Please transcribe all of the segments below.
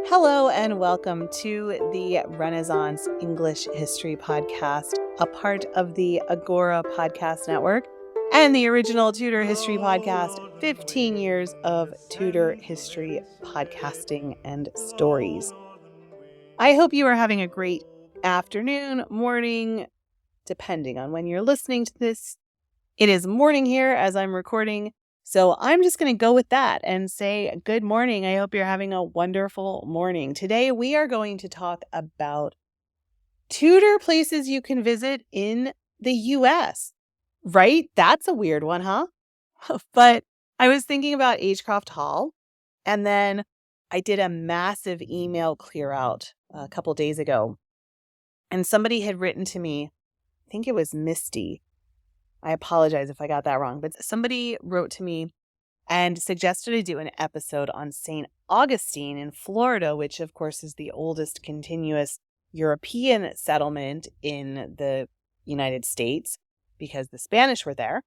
Hello and welcome to the Renaissance English History Podcast, a part of the Agora Podcast Network and the original Tudor History Podcast, 15 years of Tudor history podcasting and stories. I hope you are having a great afternoon, morning, depending on when you're listening to this. It is morning here as I'm recording. So I'm just going to go with that and say good morning. I hope you're having a wonderful morning. Today we are going to talk about Tudor places you can visit in the US. Right? That's a weird one, huh? But I was thinking about Agecroft Hall, and then I did a massive email clear out a couple days ago. And somebody had written to me, I think it was Misty. I apologize if I got that wrong, but somebody wrote to me and suggested I do an episode on St. Augustine in Florida, which of course is the oldest continuous European settlement in the United States because the Spanish were there.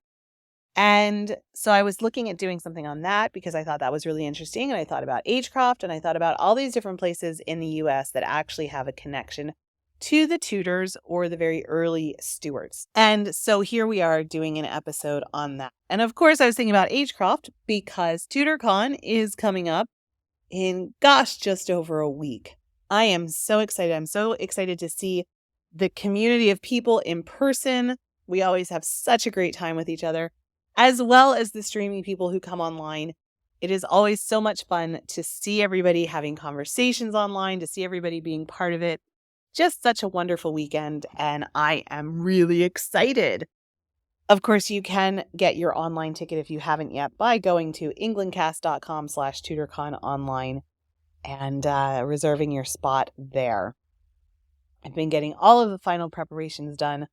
And so I was looking at doing something on that because I thought that was really interesting. And I thought about Agecroft and I thought about all these different places in the US that actually have a connection to the Tudors or the very early Stuarts. And so here we are doing an episode on that. And of course, I was thinking about Agecroft because TudorCon is coming up in, just over a week. I am so excited. I'm so excited to see the community of people in person. We always have such a great time with each other, as well as the streaming people who come online. It is always so much fun to see everybody having conversations online, to see everybody being part of it. Just such a wonderful weekend, and I am really excited. Of course, you can get your online ticket if you haven't yet by going to englandcast.com/TudorCon online and reserving your spot there. I've been getting all of the final preparations done.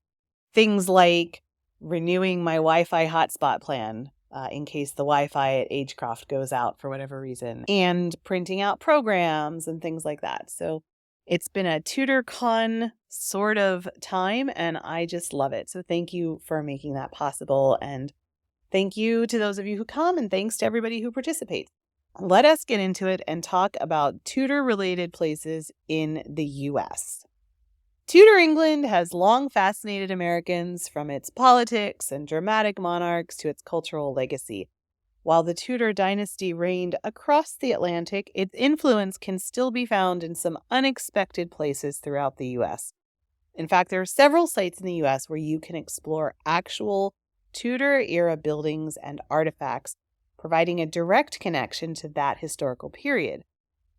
Things like renewing my Wi-Fi hotspot plan in case the Wi-Fi at Agecroft goes out for whatever reason, and printing out programs and things like that. So it's been a TudorCon sort of time, and I just love it. So thank you for making that possible, and thank you to those of you who come, and thanks to everybody who participates. Let us get into it and talk about Tudor-related places in the U.S. Tudor England has long fascinated Americans, from its politics and dramatic monarchs to its cultural legacy. While the Tudor dynasty reigned across the Atlantic, its influence can still be found in some unexpected places throughout the U.S. In fact, there are several sites in the U.S. where you can explore actual Tudor-era buildings and artifacts, providing a direct connection to that historical period.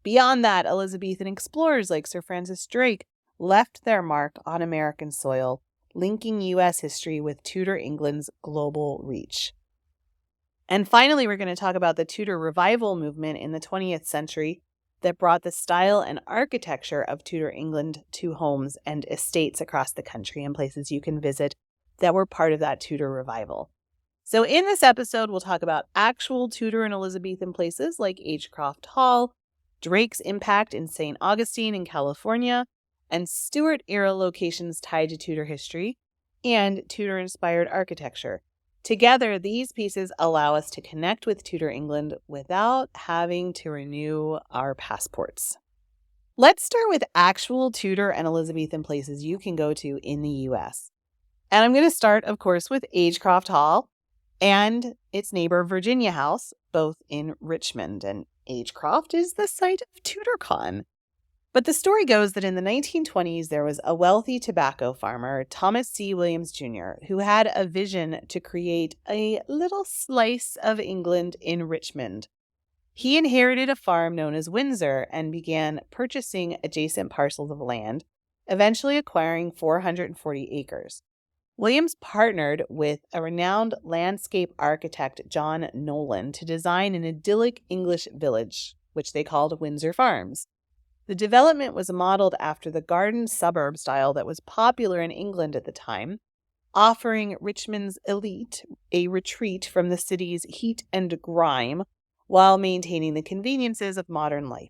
Beyond that, Elizabethan explorers like Sir Francis Drake left their mark on American soil, linking U.S. history with Tudor England's global reach. And finally, we're going to talk about the Tudor revival movement in the 20th century that brought the style and architecture of Tudor England to homes and estates across the country and places you can visit that were part of that Tudor revival. So in this episode, we'll talk about actual Tudor and Elizabethan places like Agecroft Hall, Drake's impact in St. Augustine in California, and Stuart-era locations tied to Tudor history, and Tudor-inspired architecture. Together, these pieces allow us to connect with Tudor England without having to renew our passports. Let's start with actual Tudor and Elizabethan places you can go to in the U.S. And I'm going to start, of course, with Agecroft Hall and its neighbor Virginia House, both in Richmond. And Agecroft is the site of TudorCon. But the story goes that in the 1920s, there was a wealthy tobacco farmer, Thomas C. Williams Jr., who had a vision to create a little slice of England in Richmond. He inherited a farm known as Windsor and began purchasing adjacent parcels of land, eventually acquiring 440 acres. Williams partnered with a renowned landscape architect, John Nolan, to design an idyllic English village, which they called Windsor Farms. The development was modeled after the garden suburb style that was popular in England at the time, offering Richmond's elite a retreat from the city's heat and grime while maintaining the conveniences of modern life.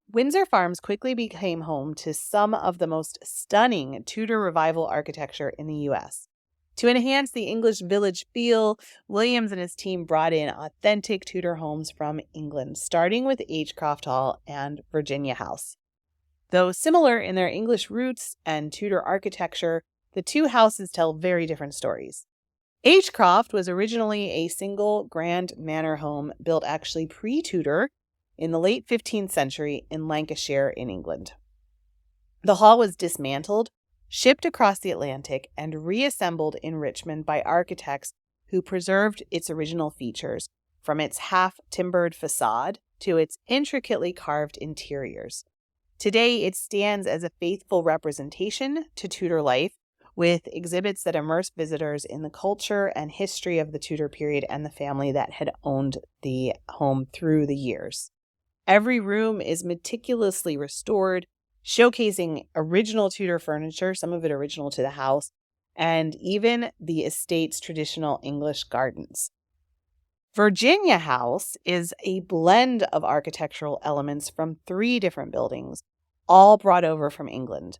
Windsor Farms quickly became home to some of the most stunning Tudor revival architecture in the U.S. To enhance the English village feel, Williams and his team brought in authentic Tudor homes from England, starting with Agecroft Hall and Virginia House. Though similar in their English roots and Tudor architecture, the two houses tell very different stories. Agecroft was originally a single grand manor home built actually pre-Tudor in the late 15th century in Lancashire in England. The hall was dismantled, shipped across the Atlantic, and reassembled in Richmond by architects who preserved its original features, from its half-timbered facade to its intricately carved interiors. Today, it stands as a faithful representation to Tudor life, with exhibits that immerse visitors in the culture and history of the Tudor period and the family that had owned the home through the years. Every room is meticulously restored, showcasing original Tudor furniture, some of it original to the house, and even the estate's traditional English gardens. Virginia House is a blend of architectural elements from 3 different buildings, all brought over from England.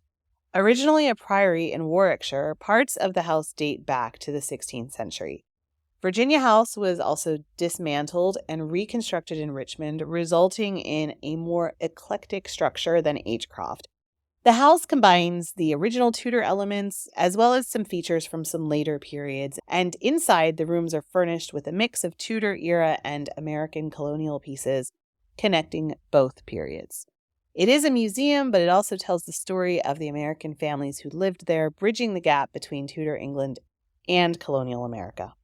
Originally a priory in Warwickshire, parts of the house date back to the 16th century. Virginia House was also dismantled and reconstructed in Richmond, resulting in a more eclectic structure than Agecroft. The house combines the original Tudor elements as well as some features from some later periods, and inside the rooms are furnished with a mix of Tudor era and American colonial pieces connecting both periods. It is a museum, but it also tells the story of the American families who lived there, bridging the gap between Tudor England and colonial America.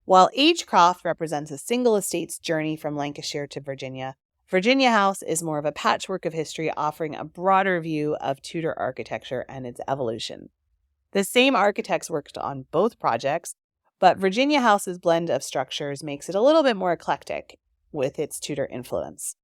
While Agecroft represents a single estate's journey from Lancashire to Virginia, Virginia House is more of a patchwork of history, offering a broader view of Tudor architecture and its evolution. The same architects worked on both projects, but Virginia House's blend of structures makes it a little bit more eclectic with its Tudor influence.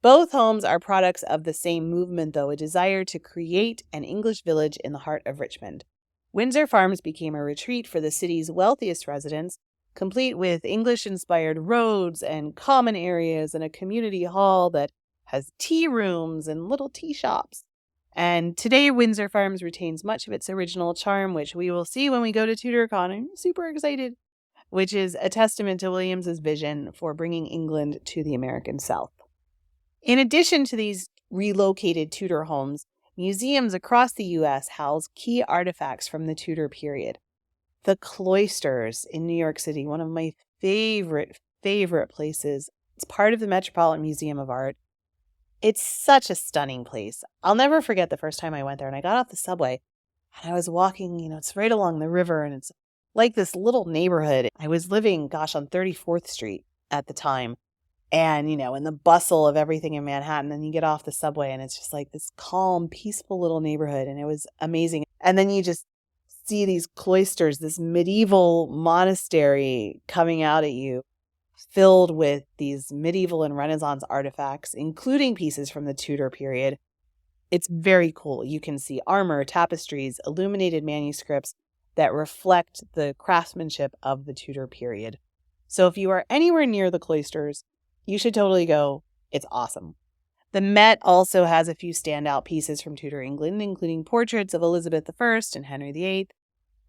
Both homes are products of the same movement, though, a desire to create an English village in the heart of Richmond. Windsor Farms became a retreat for the city's wealthiest residents, complete with English-inspired roads and common areas and a community hall that has tea rooms and little tea shops. And today, Windsor Farms retains much of its original charm, which we will see when we go to TudorCon. I'm super excited, which is a testament to Williams's vision for bringing England to the American South. In addition to these relocated Tudor homes, museums across the U.S. house key artifacts from the Tudor period. The Cloisters in New York City, one of my favorite places. It's part of the Metropolitan Museum of Art. It's such a stunning place. I'll never forget the first time I went there, and I got off the subway and I was walking, it's right along the river, and it's like this little neighborhood. I was living, on 34th Street at the time. And, in the bustle of everything in Manhattan, then you get off the subway and it's just like this calm, peaceful little neighborhood. And it was amazing. And then you just see these cloisters, this medieval monastery coming out at you, filled with these medieval and Renaissance artifacts, including pieces from the Tudor period. It's very cool. You can see armor, tapestries, illuminated manuscripts that reflect the craftsmanship of the Tudor period. So if you are anywhere near the cloisters, you should totally go. It's awesome. The Met also has a few standout pieces from Tudor England, including portraits of Elizabeth I and Henry VIII,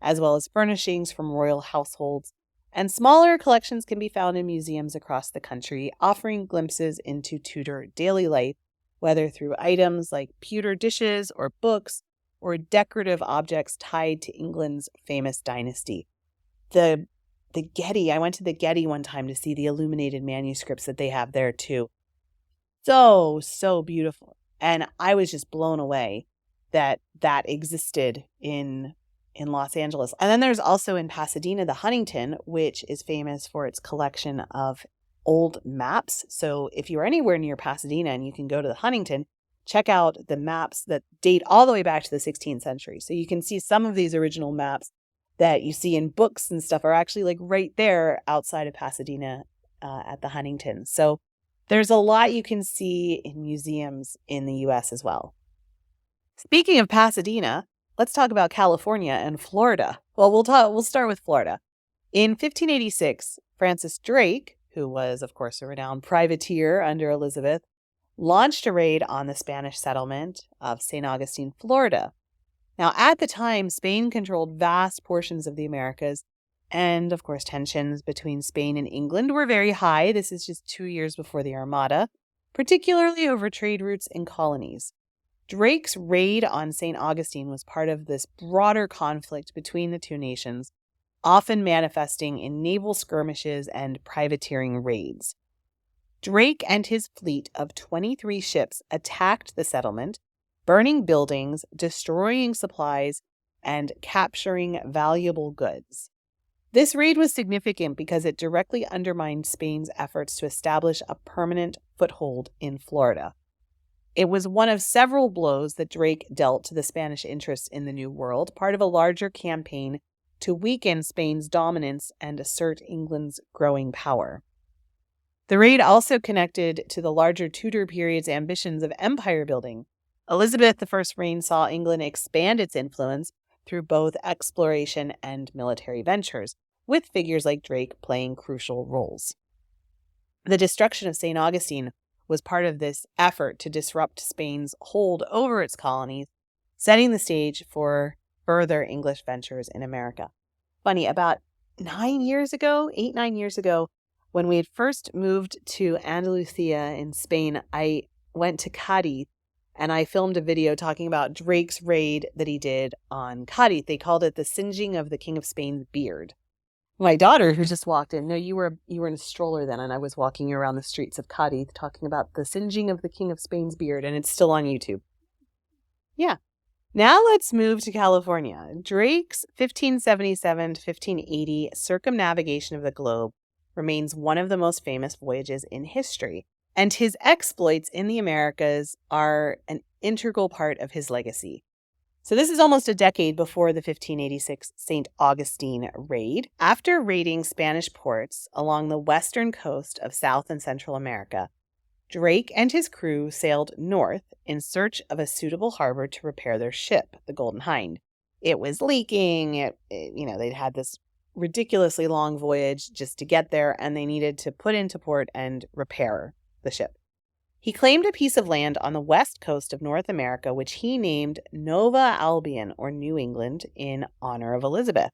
as well as furnishings from royal households. And smaller collections can be found in museums across the country, offering glimpses into Tudor daily life, whether through items like pewter dishes or books, or decorative objects tied to England's famous dynasty. The Getty, I went to the Getty one time to see the illuminated manuscripts that they have there too. So beautiful. And I was just blown away that existed in Los Angeles. And then there's also in Pasadena, the Huntington, which is famous for its collection of old maps. So if you're anywhere near Pasadena and you can go to the Huntington, check out the maps that date all the way back to the 16th century. So you can see some of these original maps that you see in books and stuff are actually like right there outside of Pasadena at the Huntington. So there's a lot you can see in museums in the U.S. as well. Speaking of Pasadena, let's talk about California and Florida. Well, we'll start with Florida. In 1586, Francis Drake, who was, of course, a renowned privateer under Elizabeth, launched a raid on the Spanish settlement of St. Augustine, Florida. Now, at the time, Spain controlled vast portions of the Americas, and of course, tensions between Spain and England were very high. This is just 2 years before the Armada, particularly over trade routes and colonies. Drake's raid on St. Augustine was part of this broader conflict between the two nations, often manifesting in naval skirmishes and privateering raids. Drake and his fleet of 23 ships attacked the settlement, burning buildings, destroying supplies, and capturing valuable goods. This raid was significant because it directly undermined Spain's efforts to establish a permanent foothold in Florida. It was one of several blows that Drake dealt to the Spanish interests in the New World, part of a larger campaign to weaken Spain's dominance and assert England's growing power. The raid also connected to the larger Tudor period's ambitions of empire building. Elizabeth I's reign saw England expand its influence through both exploration and military ventures, with figures like Drake playing crucial roles. The destruction of St. Augustine was part of this effort to disrupt Spain's hold over its colonies, setting the stage for further English ventures in America. Funny, about 9 years ago, when we had first moved to Andalusia in Spain, I went to Cadiz and I filmed a video talking about Drake's raid that he did on Cadiz. They called it the singeing of the King of Spain's beard. My daughter, who just walked in, no, you were in a stroller then, and I was walking around the streets of Cadiz talking about the singeing of the King of Spain's beard, and it's still on YouTube. Yeah. Now let's move to California. Drake's 1577 to 1580 circumnavigation of the globe remains one of the most famous voyages in history, and his exploits in the Americas are an integral part of his legacy. So this is almost a decade before the 1586 St. Augustine raid. After raiding Spanish ports along the western coast of South and Central America, Drake and his crew sailed north in search of a suitable harbor to repair their ship, the Golden Hind. It was leaking. They'd had this ridiculously long voyage just to get there, and they needed to put into port and repair the ship. He claimed a piece of land on the west coast of North America, which he named Nova Albion, or New England, in honor of Elizabeth.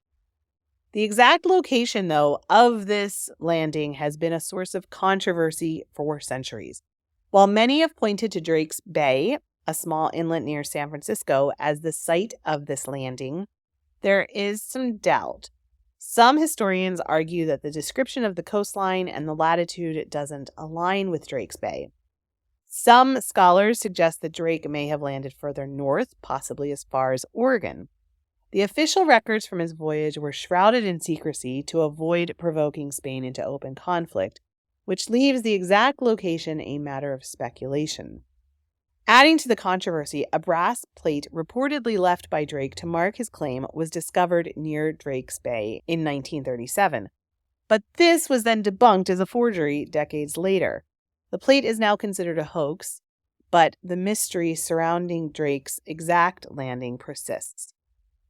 The exact location, though, of this landing has been a source of controversy for centuries. While many have pointed to Drake's Bay, a small inlet near San Francisco, as the site of this landing, there is some doubt. Some historians argue that the description of the coastline and the latitude doesn't align with Drake's Bay. Some scholars suggest that Drake may have landed further north, possibly as far as Oregon. The official records from his voyage were shrouded in secrecy to avoid provoking Spain into open conflict, which leaves the exact location a matter of speculation. Adding to the controversy, a brass plate reportedly left by Drake to mark his claim was discovered near Drake's Bay in 1937. But this was then debunked as a forgery decades later. The plate is now considered a hoax, but the mystery surrounding Drake's exact landing persists.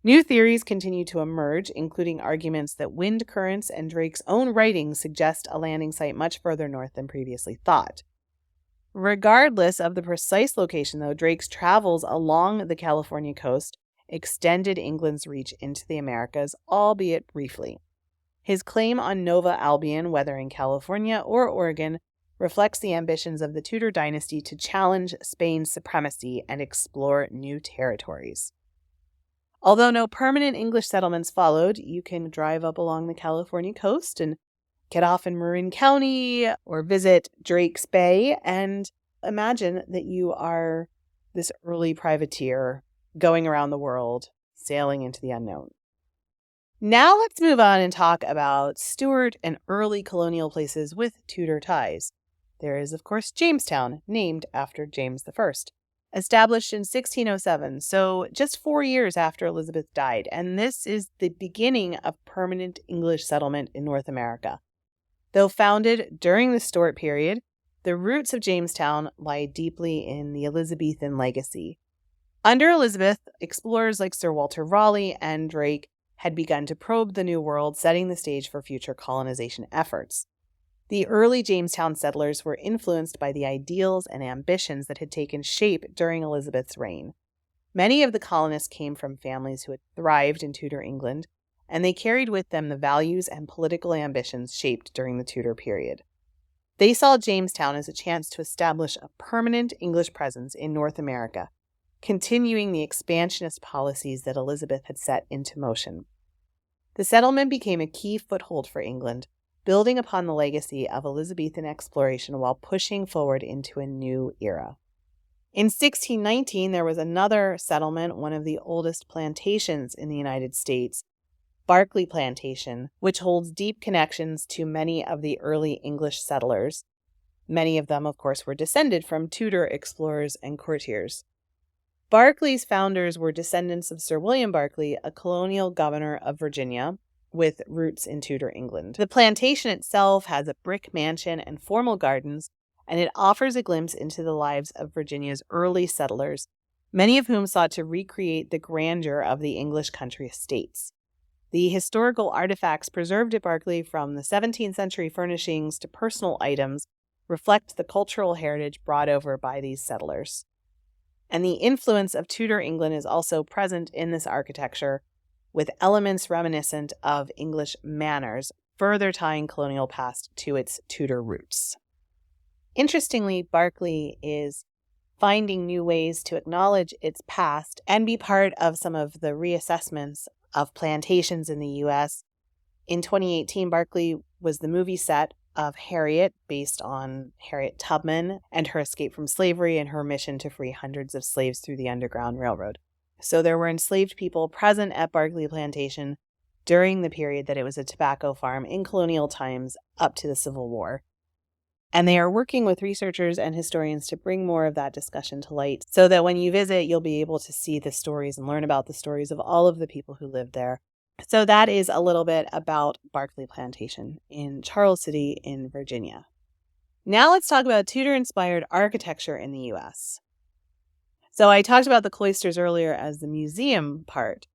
New theories continue to emerge, including arguments that wind currents and Drake's own writings suggest a landing site much further north than previously thought. Regardless of the precise location, though, Drake's travels along the California coast extended England's reach into the Americas, albeit briefly. His claim on Nova Albion, whether in California or Oregon, reflects the ambitions of the Tudor dynasty to challenge Spain's supremacy and explore new territories. Although no permanent English settlements followed, you can drive up along the California coast and get off in Marin County or visit Drake's Bay and imagine that you are this early privateer going around the world, sailing into the unknown. Now let's move on and talk about Stuart and early colonial places with Tudor ties. There is, of course, Jamestown, named after James I, established in 1607, so just 4 years after Elizabeth died, and this is the beginning of permanent English settlement in North America. Though founded during the Stuart period, the roots of Jamestown lie deeply in the Elizabethan legacy. Under Elizabeth, explorers like Sir Walter Raleigh and Drake had begun to probe the New World, setting the stage for future colonization efforts. The early Jamestown settlers were influenced by the ideals and ambitions that had taken shape during Elizabeth's reign. Many of the colonists came from families who had thrived in Tudor England, and they carried with them the values and political ambitions shaped during the Tudor period. They saw Jamestown as a chance to establish a permanent English presence in North America, continuing the expansionist policies that Elizabeth had set into motion. The settlement became a key foothold for England, building upon the legacy of Elizabethan exploration while pushing forward into a new era. In 1619, there was another settlement, one of the oldest plantations in the United States, Berkeley Plantation, which holds deep connections to many of the early English settlers. Many of them, of course, were descended from Tudor explorers and courtiers. Berkeley's founders were descendants of Sir William Berkeley, a colonial governor of Virginia with roots in Tudor England. The plantation itself has a brick mansion and formal gardens, and it offers a glimpse into the lives of Virginia's early settlers, many of whom sought to recreate the grandeur of the English country estates. The historical artifacts preserved at Berkeley, from the 17th century furnishings to personal items, reflect the cultural heritage brought over by these settlers. And the influence of Tudor England is also present in this architecture, with elements reminiscent of English manners, further tying colonial past to its Tudor roots. Interestingly, Berkeley is finding new ways to acknowledge its past and be part of some of the reassessments of plantations in the U.S. In 2018, Berkeley was the movie set of Harriet, based on Harriet Tubman and her escape from slavery and her mission to free hundreds of slaves through the Underground Railroad. So there were enslaved people present at Berkeley Plantation during the period that it was a tobacco farm in colonial times up to the Civil War. And they are working with researchers and historians to bring more of that discussion to light so that when you visit, you'll be able to see the stories and learn about the stories of all of the people who lived there. So that is a little bit about Berkeley Plantation in Charles City in Virginia. Now let's talk about Tudor-inspired architecture in the U.S. So I talked about the Cloisters earlier as the museum part,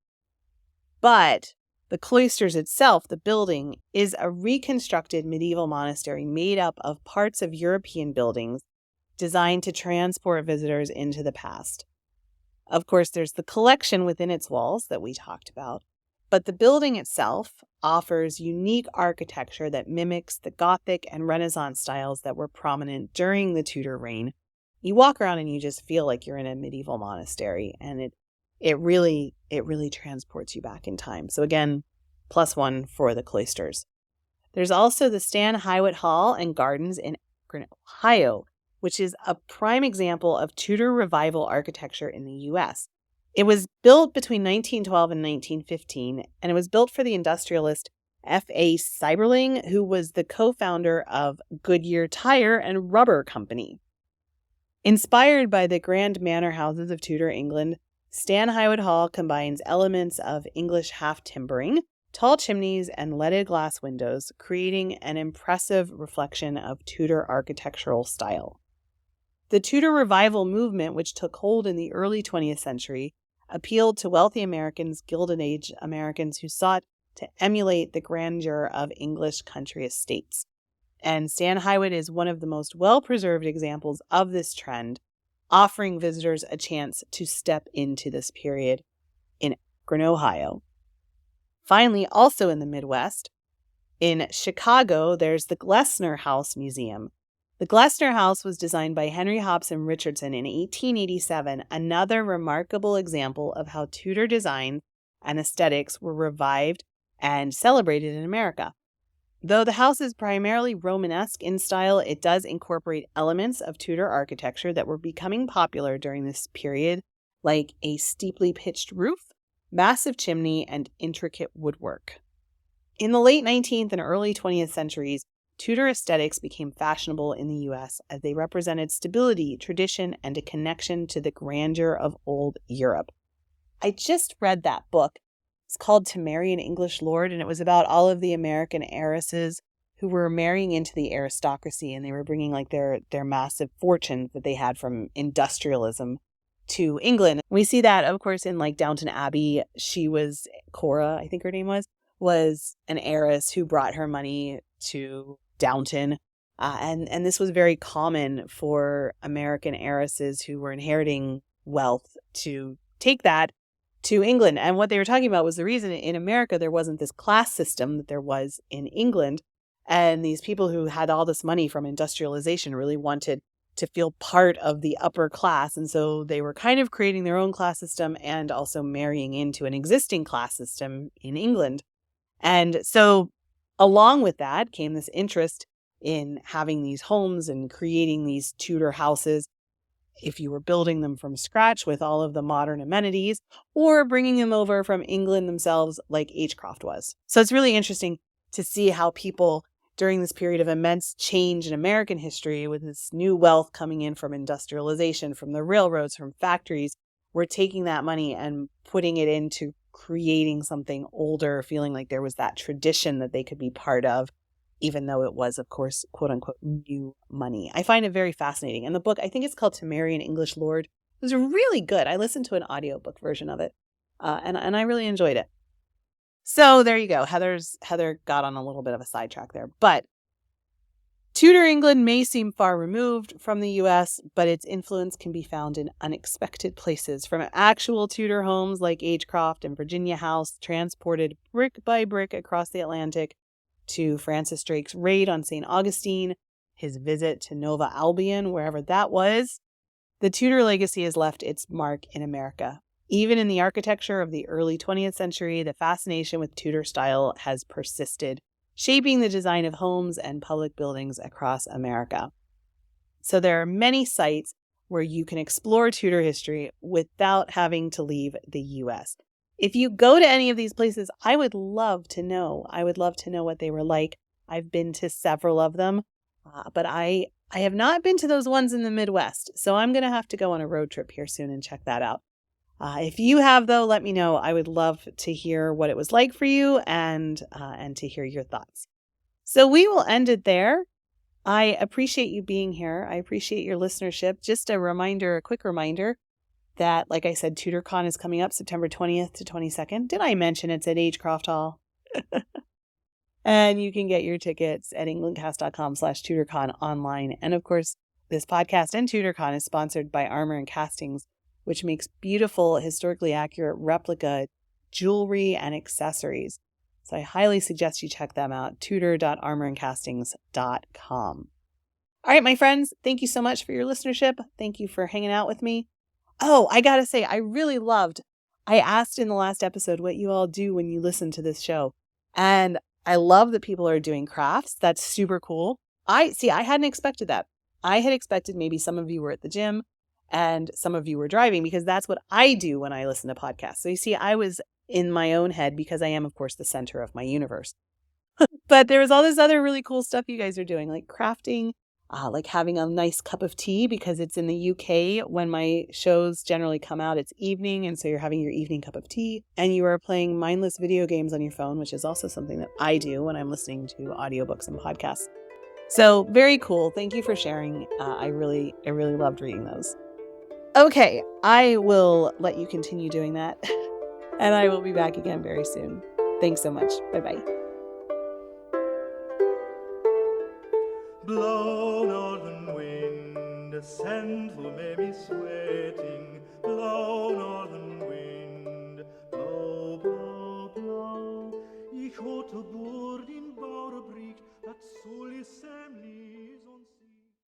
but the Cloisters itself, the building, is a reconstructed medieval monastery made up of parts of European buildings designed to transport visitors into the past. Of course, there's the collection within its walls that we talked about, but the building itself offers unique architecture that mimics the Gothic and Renaissance styles that were prominent during the Tudor reign. You walk around and you just feel like you're in a medieval monastery, and it really transports you back in time. So again, +1 for the Cloisters. There's also the Stan Hywet Hall and Gardens in Akron, Ohio, which is a prime example of Tudor revival architecture in the U.S. It was built between 1912 and 1915, and it was built for the industrialist F.A. Seiberling, who was the co-founder of Goodyear Tire and Rubber Company. Inspired by the grand manor houses of Tudor England, Stan Hywet Hall combines elements of English half-timbering, tall chimneys, and leaded glass windows, creating an impressive reflection of Tudor architectural style. The Tudor Revival movement, which took hold in the early 20th century, appealed to wealthy Americans, Gilded Age Americans who sought to emulate the grandeur of English country estates. And Stan Hywet is one of the most well-preserved examples of this trend, offering visitors a chance to step into this period in Akron, Ohio. Finally, also in the Midwest, in Chicago, there's the Glessner House Museum. The Glessner House was designed by Henry Hobson Richardson in 1887, another remarkable example of how Tudor design and aesthetics were revived and celebrated in America. Though the house is primarily Romanesque in style, it does incorporate elements of Tudor architecture that were becoming popular during this period, like a steeply pitched roof, massive chimney, and intricate woodwork. In the late 19th and early 20th centuries, Tudor aesthetics became fashionable in the U.S. as they represented stability, tradition, and a connection to the grandeur of old Europe. I just read that book. It's called To Marry an English Lord, and it was about all of the American heiresses who were marrying into the aristocracy, and they were bringing like their massive fortunes that they had from industrialism to England. We see that, of course, in like Downton Abbey. She was, Cora, I think her name was an heiress who brought her money to Downton. And this was very common for American heiresses who were inheriting wealth to take that to England. And what they were talking about was the reason in America there wasn't this class system that there was in England. And these people who had all this money from industrialization really wanted to feel part of the upper class. And so they were kind of creating their own class system and also marrying into an existing class system in England. And so along with that came this interest in having these homes and creating these Tudor houses, if you were building them from scratch with all of the modern amenities, or bringing them over from England themselves like Agecroft was. So it's really interesting to see how people during this period of immense change in American history, with this new wealth coming in from industrialization, from the railroads, from factories, were taking that money and putting it into creating something older, feeling like there was that tradition that they could be part of, even though it was, of course, quote unquote, new money. I find it very fascinating. And the book, I think it's called To Marry an English Lord. It was really good. I listened to an audiobook version of it, and I really enjoyed it. So there you go. Heather got on a little bit of a sidetrack there. But Tudor England may seem far removed from the U.S., but its influence can be found in unexpected places, from actual Tudor homes like Agecroft and Virginia House, transported brick by brick across the Atlantic, to Francis Drake's raid on St. Augustine, his visit to Nova Albion, wherever that was. The Tudor legacy has left its mark in America. Even in the architecture of the early 20th century, the fascination with Tudor style has persisted, shaping the design of homes and public buildings across America. So there are many sites where you can explore Tudor history without having to leave the U.S. If you go to any of these places, I would love to know. I would love to know what they were like. I've been to several of them, but I have not been to those ones in the Midwest. So I'm going to have to go on a road trip here soon and check that out. If you have, though, let me know. I would love to hear what it was like for you and to hear your thoughts. So we will end it there. I appreciate you being here. I appreciate your listenership. Just a quick reminder that, like I said, TudorCon is coming up September 20th to 22nd. Did I mention it's at Agecroft Hall? And you can get your tickets at englandcast.com/TudorCon online. And of course, this podcast and TudorCon is sponsored by Armor and Castings, which makes beautiful, historically accurate replica jewelry and accessories. So I highly suggest you check them out, tudor.armorandcastings.com. All right, my friends, thank you so much for your listenership. Thank you for hanging out with me. Oh, I gotta say, I asked in the last episode what you all do when you listen to this show. And I love that people are doing crafts. That's super cool. I hadn't expected that. I had expected maybe some of you were at the gym and some of you were driving, because that's what I do when I listen to podcasts. So you see, I was in my own head because I am, of course, the center of my universe. But there was all this other really cool stuff you guys are doing, like crafting, like having a nice cup of tea, because it's in the UK when my shows generally come out, it's evening. And so you're having your evening cup of tea, and you are playing mindless video games on your phone, which is also something that I do when I'm listening to audiobooks and podcasts. So very cool. Thank you for sharing. I really loved reading those. Okay, I will let you continue doing that, and I will be back again very soon. Thanks so much. Bye-bye. Blow, northern wind, a scent will make me sweating. Blow, northern wind, blow, blow, blow. Ich hatte Bord in Bauerbrick, dat soll ich